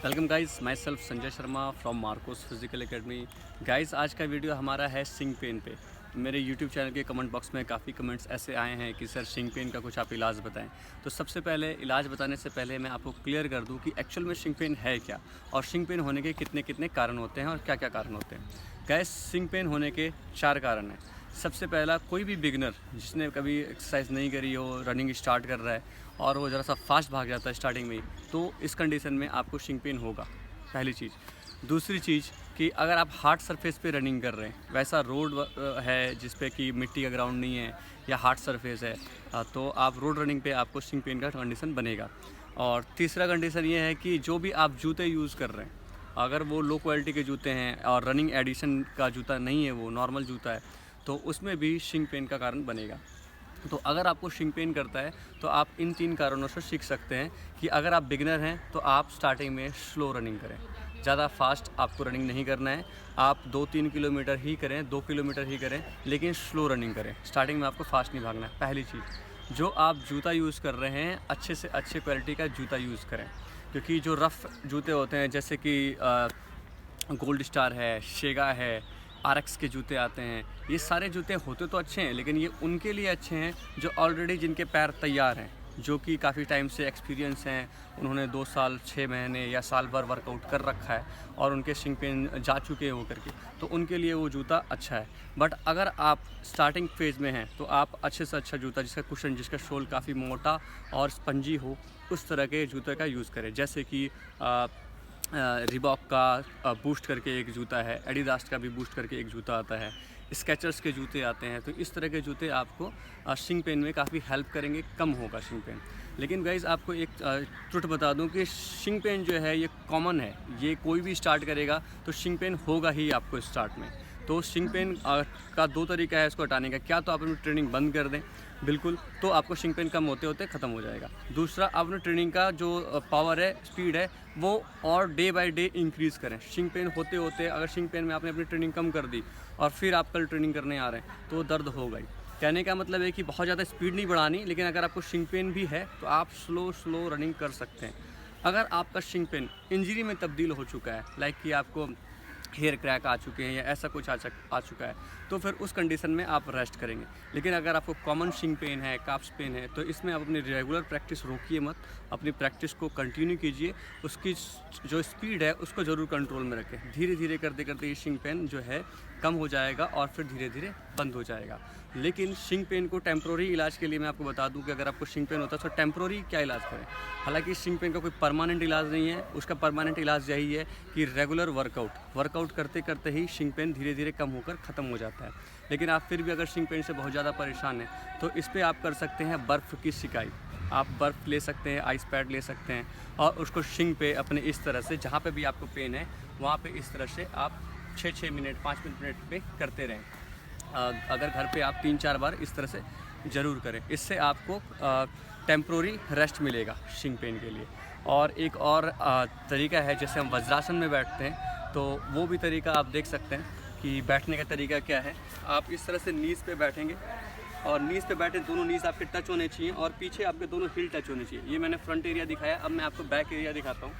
Welcome guys, my self Sanjay Sharma from Marcos physical academy. Guys, आज का video हमारा है शिंक पेन पे। मेरे यूट्यूब चैनल के कमेंट बॉक्स में काफ़ी कमेंट्स ऐसे आए हैं कि सर शिंक पेन का कुछ आप इलाज बताएं। तो सबसे पहले इलाज बताने से पहले मैं आपको क्लियर कर दूं कि एक्चुअल में शिंक पेन है क्या और शिंक पेन होने के कितने कितने कारण होते हैं और क्या क्या कारण होते हैं। गाइस, शिंक पेन होने के 4 कारण हैं। सबसे पहला, कोई भी बिगनर जिसने कभी एक्सरसाइज नहीं करी हो, रनिंग स्टार्ट कर रहा है और वो ज़रा सा फास्ट भाग जाता है स्टार्टिंग में ही, तो इस कंडीशन में आपको शिंक पेन होगा, पहली चीज़। दूसरी चीज़ कि अगर आप हार्ड सरफेस पे रनिंग कर रहे हैं, वैसा रोड है जिस पे कि मिट्टी का ग्राउंड नहीं है या हार्ड सरफेस है, तो आप रोड रनिंग पे आपको शिंक पेन का कंडीशन बनेगा। और तीसरा कंडीशन ये है कि जो भी आप जूते यूज़ कर रहे हैं, अगर वो लो क्वालिटी के जूते हैं और रनिंग एडिशन का जूता नहीं है, वो नॉर्मल जूता है, तो उसमें भी शिंक पेन का कारण बनेगा। तो अगर आपको शिंक पेन करता है तो आप इन 3 कारणों से सीख सकते हैं कि अगर आप बिगिनर हैं तो आप स्टार्टिंग में स्लो रनिंग करें, ज़्यादा फास्ट आपको रनिंग नहीं करना है। आप 2-3 किलोमीटर ही करें, 2 किलोमीटर ही करें, लेकिन स्लो रनिंग करें। स्टार्टिंग में आपको फास्ट नहीं भागना है। पहली चीज़, जो आप जूता यूज़ कर रहे हैं, अच्छे से अच्छे क्वालिटी का जूता यूज़ करें, क्योंकि जो रफ़ जूते होते हैं जैसे कि गोल्ड स्टार है, शेगा है, आरएक्स के जूते आते हैं, ये सारे जूते होते तो अच्छे हैं, लेकिन ये उनके लिए अच्छे हैं जो ऑलरेडी जिनके पैर तैयार हैं, जो कि काफ़ी टाइम से एक्सपीरियंस हैं, उन्होंने 2 साल 6 महीने या साल भर वर्कआउट कर रखा है और उनके शिंक पेन जा चुके हैं वो करके, तो उनके लिए वो जूता अच्छा है। बट अगर आप स्टार्टिंग फेज़ में हैं तो आप अच्छे से अच्छा जूता जिसका कुशन, जिसका सोल काफ़ी मोटा और स्पंजी हो, उस तरह के जूते का यूज़ करें। जैसे कि रिबॉक का बूस्ट करके एक जूता है, एडिडास का भी बूस्ट करके एक जूता आता है, स्केचर्स के जूते आते हैं। तो इस तरह के जूते आपको शिंक पेन में काफ़ी हेल्प करेंगे, कम होगा शिंक पेन। लेकिन गाइज़, आपको एक ट्रुथ बता दूं कि शिंक पेन जो है ये कॉमन है, ये कोई भी स्टार्ट करेगा तो शिंक पेन होगा ही आपको स्टार्ट में। तो शिंक पेन का 2 तरीका है इसको हटाने का। क्या तो आप अपनी ट्रेनिंग बंद कर दें बिल्कुल, तो आपको शिंक पेन कम होते होते ख़त्म हो जाएगा। दूसरा, आप अपनी ट्रेनिंग का जो पावर है, स्पीड है, वो और डे बाय डे इंक्रीज़ करें। शिंक पेन होते होते अगर शिंक पेन में आपने अपनी ट्रेनिंग कम कर दी और फिर आप कल ट्रेनिंग करने आ रहे हैं तो दर्द होगा ही। कहने का मतलब है कि बहुत ज़्यादा स्पीड नहीं बढ़ानी, लेकिन अगर आपको शिंक पेन भी है तो आप स्लो रनिंग कर सकते हैं। अगर आपका शिंक पेन इंजरी में तब्दील हो चुका है, लाइक कि आपको हेयर क्रैक आ चुके हैं या ऐसा कुछ आ चुका है, तो फिर उस कंडीशन में आप रेस्ट करेंगे। लेकिन अगर आपको कॉमन शिंक पेन है, काफ्स पेन है, तो इसमें आप अपनी रेगुलर प्रैक्टिस रोकिए मत, अपनी प्रैक्टिस को कंटिन्यू कीजिए। उसकी जो स्पीड है उसको ज़रूर कंट्रोल में रखें। धीरे धीरे करते करते ये शिंक पेन जो है कम हो जाएगा और फिर धीरे धीरे बंद हो जाएगा। लेकिन शिंक पेन को टेम्प्रोरी इलाज के लिए मैं आपको बता दूं कि अगर आपको शिंक पेन होता है तो टेम्प्रोरी क्या इलाज करें। हालांकि शिंक पेन का कोई परमानेंट इलाज नहीं है, उसका परमानेंट इलाज यही है कि रेगुलर वर्कआउट करते करते ही शिंक पेन धीरे धीरे कम होकर ख़त्म हो जाता है। लेकिन आप फिर भी अगर शिंक पेन से बहुत ज़्यादा परेशान हैं तो इस पर आप कर सकते हैं बर्फ़ की सिकाई। आप बर्फ़ ले सकते हैं, आइस पैड ले सकते हैं और उसको शिंक पे अपने इस तरह से, जहाँ पे भी आपको पेन है वहाँ पे इस तरह से आप 6-6 मिनट 5 मिनट पे करते रहें। अगर घर पे आप 3-4 बार इस तरह से ज़रूर करें। इससे आपको टेम्प्रोरी रेस्ट मिलेगा शिंक पेन के लिए। और एक और तरीका है, जैसे हम वज्रासन में बैठते हैं तो वो भी तरीका आप देख सकते हैं कि बैठने का तरीका क्या है। आप इस तरह से नीज़ पे बैठेंगे और नीज़ पे बैठे, दोनों नीज़ आपके टच होने चाहिए और पीछे आपके दोनों हिल टच होने चाहिए। ये मैंने फ्रंट एरिया दिखाया, अब मैं आपको बैक एरिया दिखाता हूँ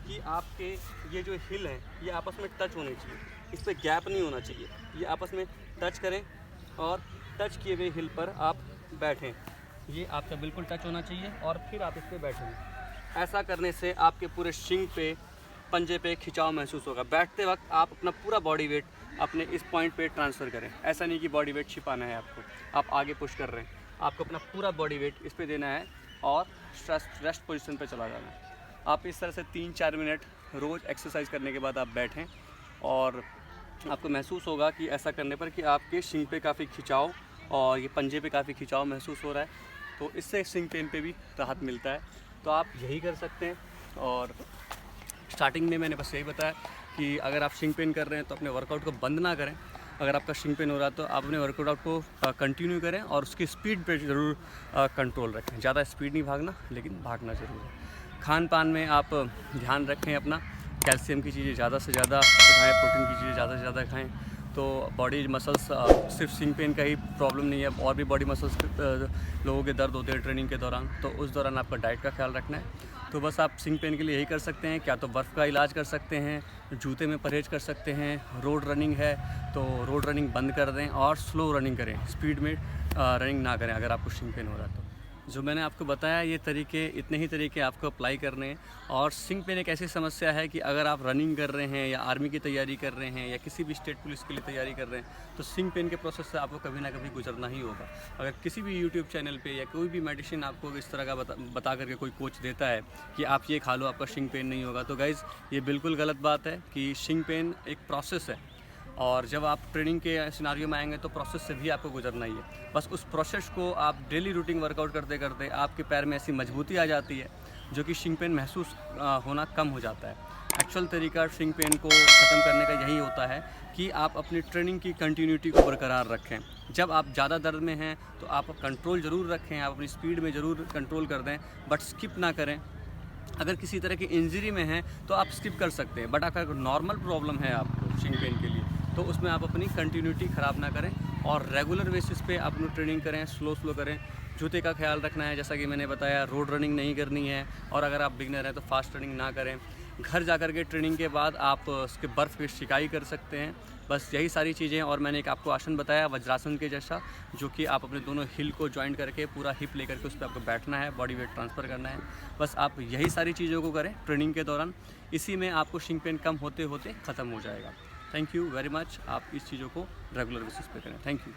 कि आपके ये जो हिल है ये आपस में टच होने चाहिए, इस पर गैप नहीं होना चाहिए। ये आपस में टच करें और टच किए हुए हिल पर आप बैठें, ये आपका बिल्कुल टच होना चाहिए और फिर आप इस पर बैठेंगे। ऐसा करने से आपके पूरे शिंक पे, पंजे पे खिंचाव महसूस होगा। बैठते वक्त आप अपना पूरा बॉडी वेट अपने इस पॉइंट पे ट्रांसफ़र करें। ऐसा नहीं कि बॉडी वेट छिपाना है आपको, आप आगे पुश कर रहे हैं, आपको अपना पूरा बॉडी वेट इस पे देना है और रेस्ट पोजीशन पे चला जाना है। आप इस तरह से 3-4 मिनट रोज़ एक्सरसाइज करने के बाद आप बैठें और आपको महसूस होगा कि ऐसा करने पर कि आपके शिंक पे काफ़ी खिंचाव और ये पंजे पे काफ़ी खिंचाव महसूस हो रहा है, तो इससे शिंक पेन पे भी राहत मिलता है। तो आप यही कर सकते हैं। और स्टार्टिंग में मैंने बस यही बताया कि अगर आप शिंक पेन कर रहे हैं तो अपने वर्कआउट को बंद ना करें। अगर आपका शिंक पेन हो रहा है तो आप अपने वर्कआउट को कंटिन्यू करें और उसकी स्पीड पे ज़रूर कंट्रोल रखें। ज़्यादा स्पीड नहीं भागना, लेकिन भागना ज़रूर है। खान पान में आप ध्यान रखें अपना, कैल्शियम की चीज़ें ज़्यादा से ज़्यादा खाएँ, प्रोटीन की चीज़ें ज़्यादा से ज़्यादा खाएँ। तो बॉडी मसल्स, सिर्फ शिंक पेन का ही प्रॉब्लम नहीं है, और भी बॉडी मसल्स लोगों के दर्द होते हैं ट्रेनिंग के दौरान, तो उस दौरान आपका डाइट का ख्याल रखना है। तो बस आप सिंक पेन के लिए यही कर सकते हैं, क्या तो बर्फ़ का इलाज कर सकते हैं, जूते में परहेज़ कर सकते हैं। रोड रनिंग है तो रोड रनिंग बंद कर दें और स्लो रनिंग करें, स्पीड में रनिंग ना करें अगर आपको सिंक पेन हो रहा है तो। जो मैंने आपको बताया ये तरीके, इतने ही तरीके आपको अप्लाई करने हैं। और सिंक पेन एक ऐसी समस्या है कि अगर आप रनिंग कर रहे हैं या आर्मी की तैयारी कर रहे हैं या किसी भी स्टेट पुलिस के लिए तैयारी कर रहे हैं तो सिंक पेन के प्रोसेस से आपको कभी ना कभी गुजरना ही होगा। अगर किसी भी यूट्यूब चैनल पे या कोई भी मेडिसिन आपको इस तरह का बता करके कोई कोच देता है कि आप ये खा लो आपका सिंक पेन नहीं होगा, तो गाइज़ ये बिल्कुल गलत बात है कि सिंक पेन एक प्रोसेस है। और जब आप ट्रेनिंग के सिनारियो में आएंगे तो प्रोसेस से भी आपको गुजरना ही है। बस उस प्रोसेस को आप डेली रूटीन वर्कआउट करते करते आपके पैर में ऐसी मजबूती आ जाती है जो कि सिंक पेन महसूस होना कम हो जाता है। एक्चुअल तरीका सिंक पेन को ख़त्म करने का यही होता है कि आप अपनी ट्रेनिंग की कंटिन्यूटी को बरकरार रखें। जब आप ज़्यादा दर्द में हैं तो आप कंट्रोल ज़रूर रखें, आप अपनी स्पीड में ज़रूर कंट्रोल कर दें, बट स्किप ना करें। अगर किसी तरह की इंजरी में हैं तो आप स्किप कर सकते हैं, बट अगर नॉर्मल प्रॉब्लम है आपको सिंक पेन के लिए तो उसमें आप अपनी कंटिन्यूटी ख़राब ना करें और रेगुलर बेसिस पे अपनी ट्रेनिंग करें, स्लो करें। जूते का ख्याल रखना है, जैसा कि मैंने बताया, रोड रनिंग नहीं करनी है। और अगर आप बिगनर हैं तो फास्ट रनिंग ना करें। घर जा कर के ट्रेनिंग के बाद आप उसके बर्फ़ की सिकाई कर सकते हैं। बस यही सारी चीज़ें। और मैंने एक आपको आसन बताया वज्रासन के जैसा, जो कि आप अपने दोनों हिल को जॉइन करके पूरा हिप लेकर के उस पर आपको बैठना है, बॉडी वेट ट्रांसफ़र करना है। बस आप यही सारी चीज़ों को करें ट्रेनिंग के दौरान, इसी में आपको सिंक पेन कम होते होते ख़त्म हो जाएगा। Thank you very much. आप इस चीज़ों को रेगुलर बेसिस पे करें। Thank you.